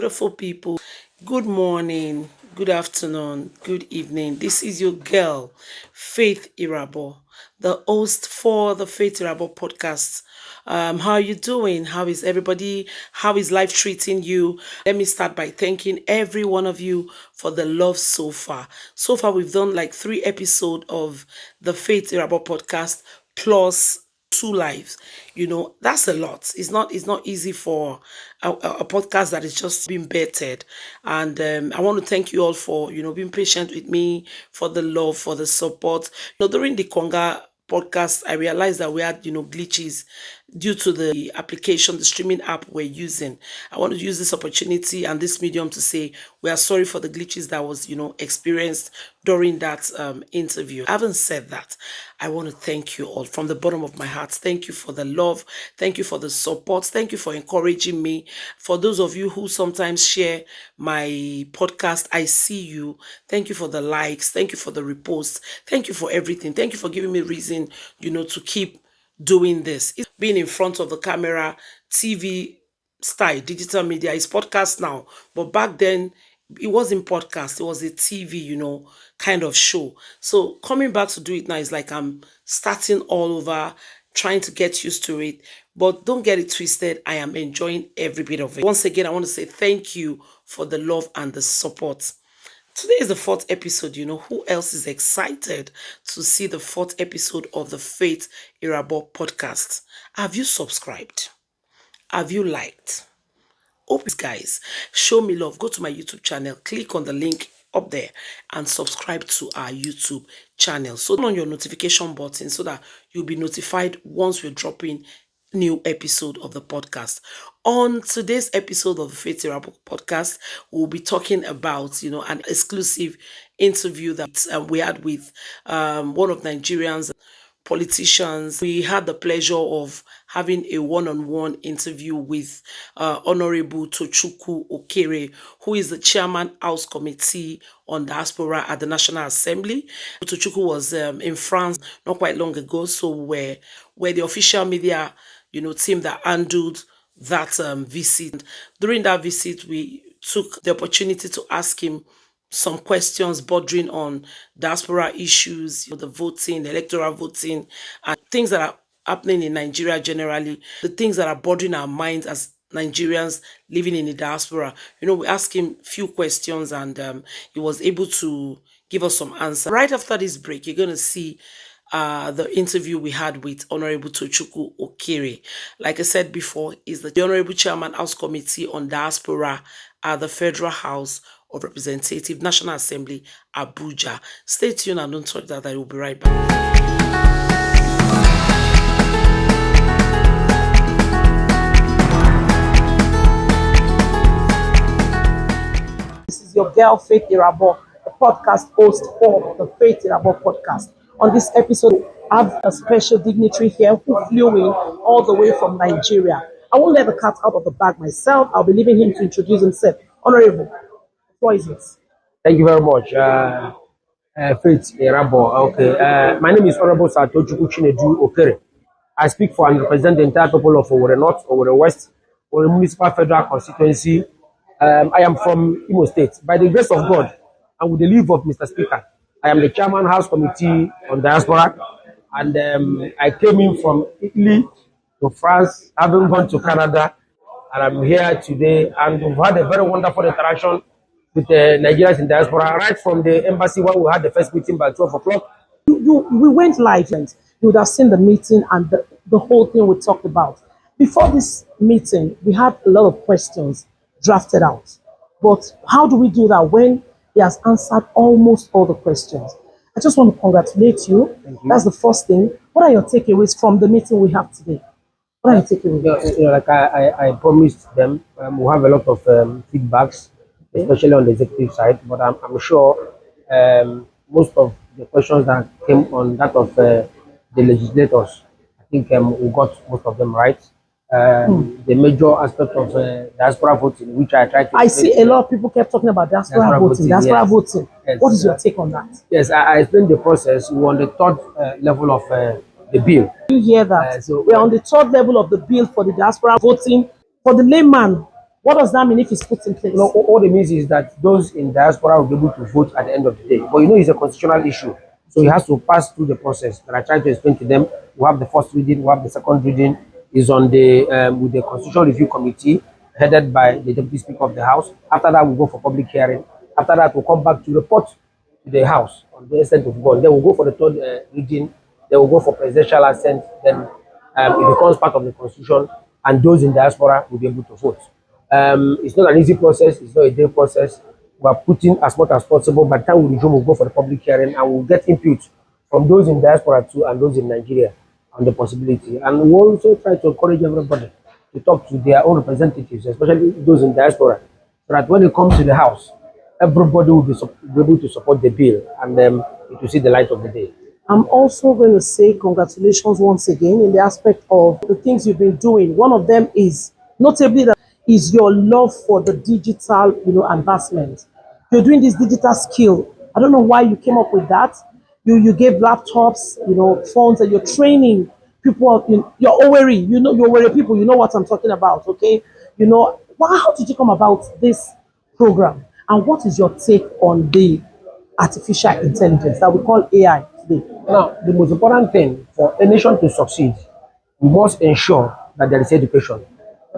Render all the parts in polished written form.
beautiful people. Good morning, good afternoon, good evening. This is your girl, Faith Irabor, the host for the Faith Irabor podcast. How are you doing? How is everybody? How is life treating you? Let me start by thanking every one of you for the love so far. So far, we've done like 3 episodes of the Faith Irabor podcast plus 2 lives. That's a lot. It's not easy for a podcast that is just being bettered. And I want to thank you all for being patient with me, for the love, for the support. During the Conga podcast, I realized that we had glitches due to the application, the streaming app we're using. I want to use this opportunity and this medium to say we are sorry for the glitches that was experienced during that interview. Having said that, I want to thank you all from the bottom of my heart. Thank you for the love. Thank you for the support. Thank you for encouraging me. For those of you who sometimes share my podcast, I see you. Thank you for the likes. Thank you for the reposts. Thank you for everything. Thank you for giving me reason, to keep doing this. It's being in front of the camera, TV style, digital media. It's podcast now. But back then, it wasn't podcast. It was a TV, kind of show. So coming back to do it now is like I'm starting all over, trying to get used to it. But don't get it twisted. I am enjoying every bit of it. Once again, I want to say thank you for the love and the support. Today is the 4th episode. Who else is excited to see the 4th episode of the Faith Irabor podcast? Have you subscribed? Have you liked? Hope guys, show me love. Go to my YouTube channel, click on the link up there and subscribe to our YouTube channel. So turn on your notification button so that you'll be notified once we're dropping new episode of the podcast. On today's episode of the Faith Irabor podcast, we'll be talking about an exclusive interview that we had with one of Nigerians politicians. We had the pleasure of having a one-on-one interview with Honorable Tochukwu Okere, who is the chairman House Committee on Diaspora at the National Assembly. Tochukwu was in France not quite long ago, so we're the official media team that handled that visit. During that visit, we took the opportunity to ask him some questions bordering on diaspora issues, the voting, the electoral voting, and things that are happening in Nigeria generally, the things that are bothering our minds as Nigerians living in the diaspora. We asked him a few questions and he was able to give us some answers. Right after this break, you're going to see the interview we had with Honorable Tochukwu Okere. Like I said before, is the Honorable Chairman House Committee on Diaspora at the Federal House of Representatives, National Assembly, Abuja. Stay tuned and don't touch that. I will be right back. This is your girl, Faith Irabor, the podcast host for the Faith Irabor podcast. On this episode, I have a special dignitary here who flew in all the way from Nigeria. I won't let the cat out of the bag myself. I'll be leaving him to introduce himself. Honorable, what is it? Thank you very much, Faith Irabor. Okay, my name is Honorable Sir Tochukwu Okere. I speak for and represent the entire people of Okere North, Okere West, Okere Municipal Federal Constituency. I am from Imo State. By the grace of God and with the leave of Mr. Speaker, I am the Chairman House Committee on Diaspora, and I came in from Italy to France, having gone to Canada, and I'm here today, and we've had a very wonderful interaction with the Nigerians in diaspora, right from the embassy when we had the first meeting by 12 o'clock. We went live and you would have seen the meeting and the whole thing we talked about. Before this meeting, we had a lot of questions drafted out. But how do we do that when he has answered almost all the questions? I just want to congratulate you. That's the first thing. What are your takeaways from the meeting we have today? What are your takeaways? Like I promised them, we'll have a lot of feedbacks, especially on the executive side, but I'm sure most of the questions that came on that of the legislators, I think we got most of them right. The major aspect of diaspora voting, which I tried to... I see a lot of people kept talking about diaspora voting. Diaspora voting. Yes. What is your take on that? Yes, I explained the process. We're on the third level of the bill. You hear that? We're on the third level of the bill for the diaspora voting. For the layman What does that mean if it's put in place? All it means is that those in diaspora will be able to vote at the end of the day. But it's a constitutional issue. So it has to pass through the process that I tried to explain to them. We have the first reading, we have the second reading, is on the with the Constitutional Review Committee headed by the Deputy Speaker of the House. After that, we go for public hearing. After that, we'll come back to report to the House on the extent of God. Then we'll go for the third reading. Then we'll go for presidential assent. Then it becomes part of the Constitution, and those in diaspora will be able to vote. It's not an easy process. It's not a day process. We are putting as much as possible. By the time we resume, we'll go for the public hearing and we'll get input from those in diaspora too and those in Nigeria on the possibility. And we also try to encourage everybody to talk to their own representatives, especially those in diaspora, so that when it comes to the House, everybody will be able to support the bill and it will see the light of the day. I'm also going to say congratulations once again in the aspect of the things you've been doing. One of them is notably that is your love for the digital, advancement. You're doing this digital skill. I don't know why you came up with that. You gave laptops, phones, and you're training people. You're Oweri, you're Oweri people. You know what I'm talking about, okay? How did you come about this program? And what is your take on the artificial intelligence that we call AI today? Now, the most important thing for a nation to succeed, we must ensure that there is education.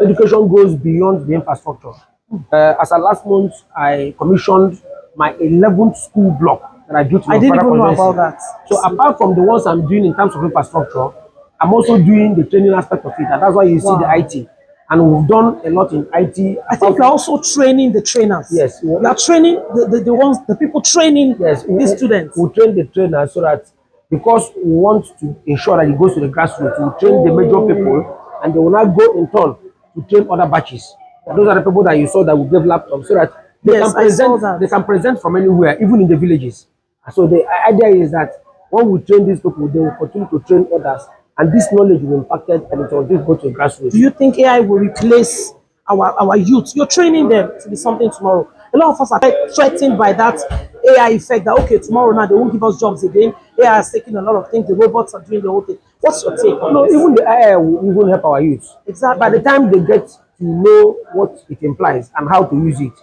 Education goes beyond the infrastructure. As of last month, I commissioned my 11th school block that I built. I didn't even know about that. So apart from the ones I'm doing in terms of infrastructure, I'm also doing the training aspect of it, and that's why you see the IT. And we've done a lot in IT. I think you're also training the trainers. Yes. You are training the people training these students. We train the trainers so that, because we want to ensure that it goes to the grassroots, we train the major people, and they will not go in turn to train other batches. And those are the people that you saw that will give laptops so that they can present from anywhere, even in the villages. So the idea is that when we train these people, they will continue to train others, and this knowledge will be impacted and it will just go to grassroots. Do you think AI will replace our youth? You're training them to be something tomorrow. A lot of us are threatened by that AI effect that, okay, tomorrow now they won't give us jobs again. AI is taking a lot of things. The robots are doing the whole thing. What's your take on this? Even the AI will even help our youth. Exactly. By the time they get to know what it implies and how to use it,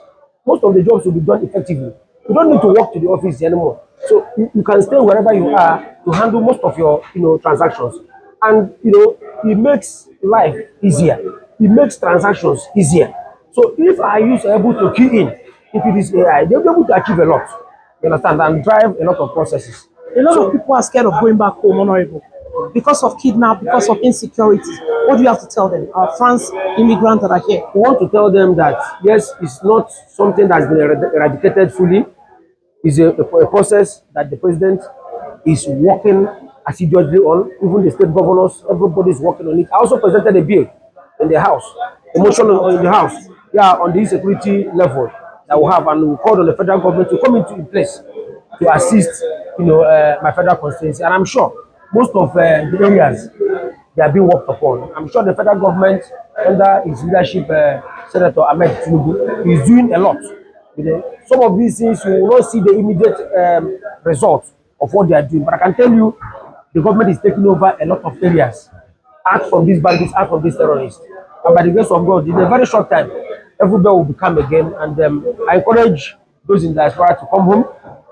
most of the jobs will be done effectively. You don't need to walk to the office anymore. So you can stay wherever you are to handle most of your transactions. And it makes life easier. It makes transactions easier. So if our youth are able to key in into this AI, they'll be able to achieve a lot. You understand? And drive a lot of processes. A lot of people are scared of going back home, Honorable, because of kidnap, because of insecurity. What do you have to tell them? Our France immigrants that are here. We want to tell them that, yes, it's not something that's been eradicated fully. It's a process that the president is working assiduously on. Even the state governors, everybody is working on it. I also presented a bill in the House, a motion in the House, on the security level that we have, and we called on the federal government to come into place to assist, my federal constituency. And I'm sure most of the areas they are being worked upon. I'm sure the federal government, under his leadership, Senator Ahmed Tinubu, is doing a lot. Some of these things you will not see the immediate results of what they are doing, but I can tell you, the government is taking over a lot of areas, out from these bandits, out from these terrorists. And by the grace of God, in a very short time, everybody will become again. And I encourage those in diaspora to come home.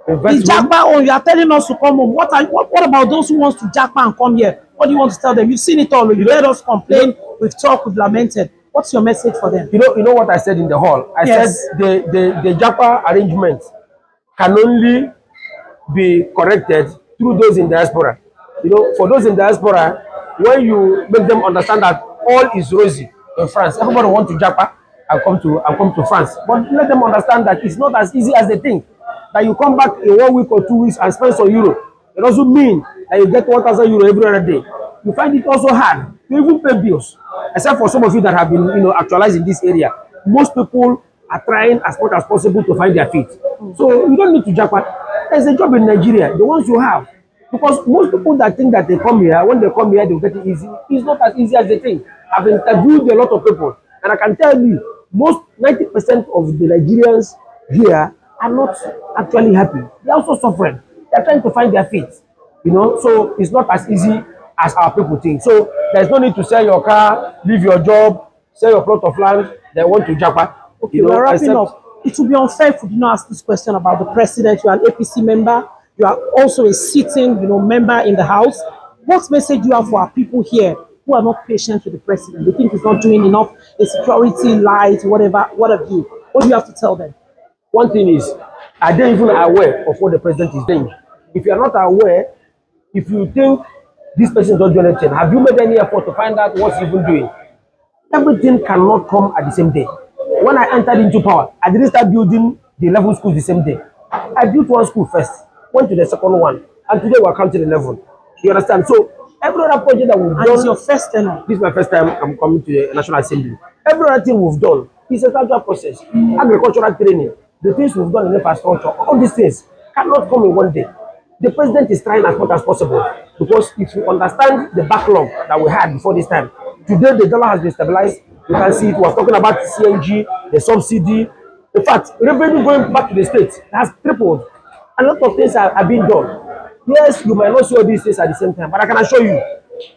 The Japa, you are telling us to come home. What about those who want to Japa and come here? What do you want to tell them? You've seen it all. You heard us complain. We've talked. We've lamented. What's your message for them? You know what I said in the hall? I said the Japa arrangement can only be corrected through those in diaspora. For those in diaspora, when you make them understand that all is rosy in France, everybody want to Japa and come to France. But let them understand that it's not as easy as they think. That you come back in 1 week or 2 weeks and spend some euro. It doesn't mean that you get 1,000 euro every other day. You find it also hard to even pay bills, except for some of you that have been actualized in this area. Most people are trying as much as possible to find their feet. So you don't need to Japa. There's a job in Nigeria, the ones you have. Because most people that think that they come here, when they come here, they'll get it easy. It's not as easy as they think. I've interviewed a lot of people, and I can tell you, most 90% of the Nigerians here are not actually happy. They're also suffering. They're trying to find their feet. So it's not as easy as our people think. So there's no need to sell your car, leave your job, sell your plot of land, they want to japa, Okay, we're wrapping up. It will be unfair if we do not ask this question about the president. You are an APC member. You are also a sitting, member in the House. What message do you have for our people here who are not patient with the president? They think he's not doing enough, a security light, whatever. What have you? What do you have to tell them? One thing is, are they even aware of what the president is doing? If you are not aware, if you think this person don't do anything, have you made any effort to find out what's even doing? Everything cannot come at the same day. When I entered into power, I didn't start building the 11 schools the same day. I built one school first, went to the second one, and today we're counting 11. You understand? So every other project that we've done, it's your first tenure. This is my first time I'm coming to the National Assembly. Every other thing we've done is a gradual process. Agricultural training, the things we've done in infrastructure, all these things cannot come in one day. The president is trying as much as possible because if you understand the backlog that we had before this time, today the dollar has been stabilized. You can see it. We're talking about CNG, the subsidy. In fact, revenue going back to the states has tripled. A lot of things are being done. Yes, you might not see all these things at the same time, but I can assure you,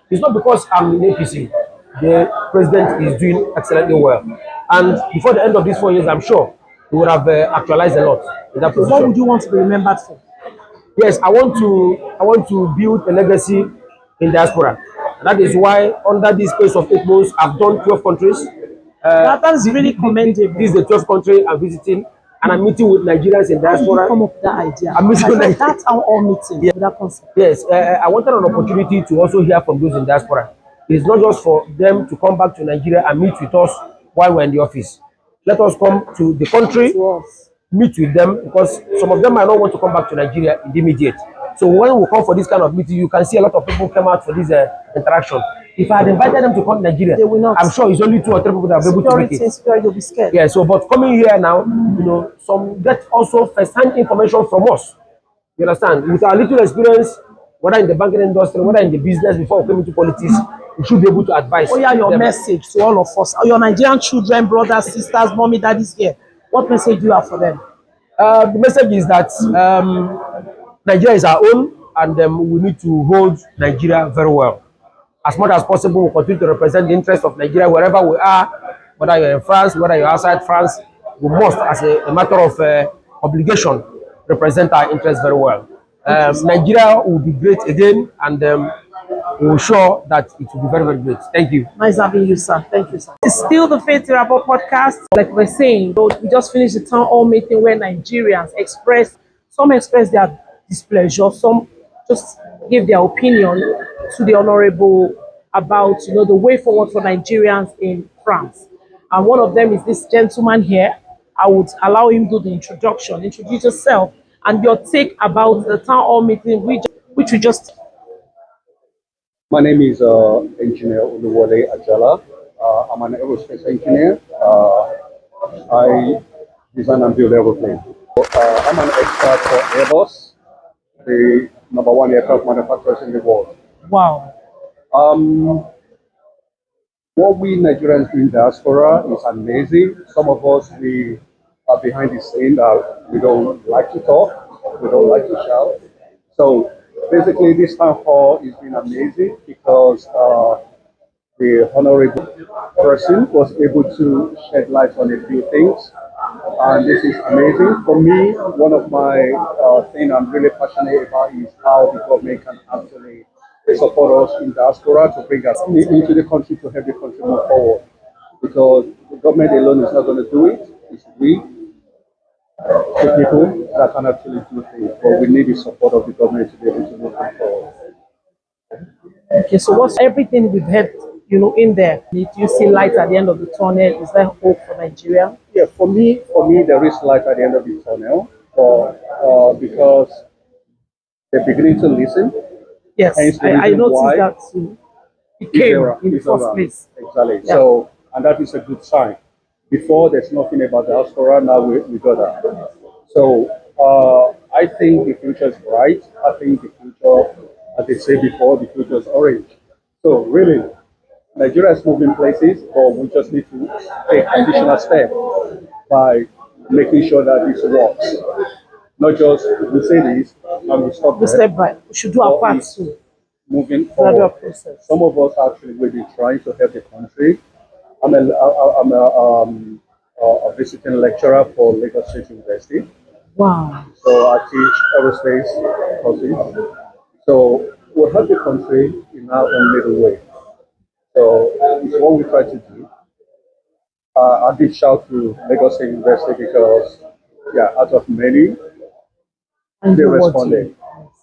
it's not because I'm in APC. The president is doing excellently well. And before the end of these 4 years, I'm sure he would have actualized a lot in that position. What would you want to be remembered for? Yes, I want to build a legacy in diaspora. That is why under this space of 8 months, I've done 12 countries. That is really commendable. This is the 12th country I'm visiting, and I'm meeting with Nigerians in diaspora. How did you come up with that idea? I'm meeting like that's our all meeting. Yeah. With that concept. Yes, I wanted an opportunity to also hear from those in diaspora. It's not just for them to come back to Nigeria and meet with us while we're in the office. Let us come to the country, meet with them, because some of them might not want to come back to Nigeria in the immediate. So when we come for this kind of meeting, you can see a lot of people come out for this interaction. If I had invited them to come to Nigeria, they will not. I'm sure it's only 2 or 3 people that are able to make it. Security will be scared. Yeah, so but coming here now, some get also first-hand information from us. You understand? With our little experience, whether in the banking industry, whether in the business before we came into politics, we should be able to advise. Oh yeah, your message to all of us, your Nigerian children, brothers, sisters, mommy, daddies here. What message do you have for them? The message is that Nigeria is our own, and we need to hold Nigeria very well. As much as possible, we continue to represent the interests of Nigeria wherever we are, whether you're in France, whether you're outside France. We must, as a matter of obligation, represent our interests very well. Nigeria will be great again, and we're sure that it will be very, very great. Thank you. Nice having you, sir. Thank you, sir. It's still the Faith Irabor podcast. Like we're saying, we just finished the town hall meeting where Nigerians some expressed their displeasure, some just gave their opinion to the honorable about the way forward for Nigerians in France. And one of them is this gentleman here. I would allow him to do the introduction. Introduce yourself and your take about the town hall meeting which we just. My name is Engineer Oluwole Ajala. I'm an aerospace engineer. I design and build aeroplanes. I'm an expert for Airbus, the #1 aircraft manufacturers in the world. Wow. What we Nigerians do in diaspora is amazing. Some of us, we are behind the scene that we don't like to talk, we don't like to shout. So basically, this town hall has been amazing because the honorable person was able to shed light on a few things. And this is amazing. For me, one of my things I'm really passionate about is how the government can actually support us in diaspora to bring us into the country to help the country move forward. Because the government alone is not going to do it. It's we, the people, that can actually do things. But we need the support of the government to be able to move forward. Okay, so what's everything we've heard, in there? Do you see light at the end of the tunnel? Is there hope for Nigeria? Yeah, for me, there is light at the end of the tunnel, because they're beginning to listen. Yes, I noticed that too. It came in the first place. Exactly. Yeah. So, and that is a good sign. Before, there's nothing about diaspora. Now we got that. So, I think the future is bright. I think the future, as they say before, the future is orange. So, really, Nigeria is moving places, but we just need to take additional steps by making sure that this works. Not just we say this and we stop there. We should do our part too. Moving forward. Some of us actually will be trying to help the country, I'm a visiting lecturer for Lagos State University. Wow. So I teach aerospace courses. So we help the country in our own little way. So it's what we try to do. I did shout to Lagos State University because, yeah, out of many, And they do what you. responded.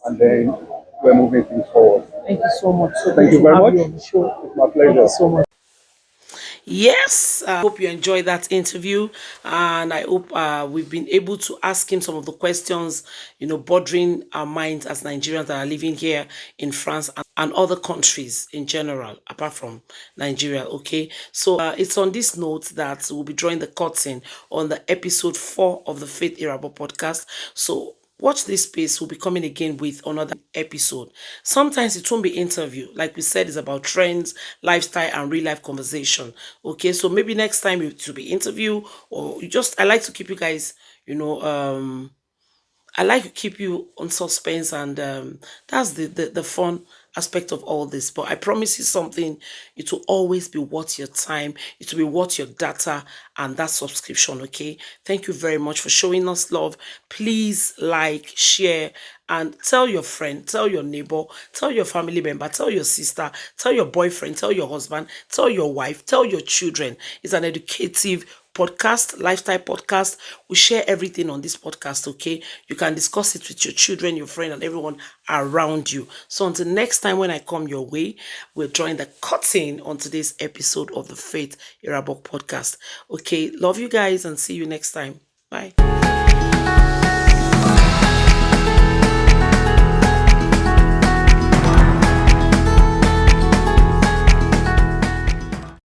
And then we're moving things forward. Thank you so much. So Thank good you to very have much. you on the show. It's my Thank you pleasure. so much. Yes, I hope you enjoyed that interview, and I hope we've been able to ask him some of the questions, bothering our minds as Nigerians that are living here in France and other countries in general, apart from Nigeria. Okay, so it's on this note that we'll be drawing the curtain on the episode 4 of the Faith Irabor podcast. So watch this space. We'll be coming again with another episode. Sometimes it won't be interview. Like we said, it's about trends, lifestyle, and real life conversation. Okay, so maybe next time it will be interview, or I like to keep you guys, you know, I like to keep you on suspense, and that's the fun aspect of all this. But I promise you something, it will always be worth your time, it will be worth your data and that subscription. Okay, thank you very much for showing us love. Please like, share, and tell your friend, tell your neighbor, tell your family member, tell your sister, tell your boyfriend, tell your husband, tell your wife, tell your children. It's an educative podcast, lifestyle podcast. We share everything on this podcast. Okay, you can discuss it with your children, your friend, and everyone around you. So until next time, when I come your way, we're drawing the curtain on today's episode of the Faith Irabok podcast. Okay, love you guys and see you next time. Bye.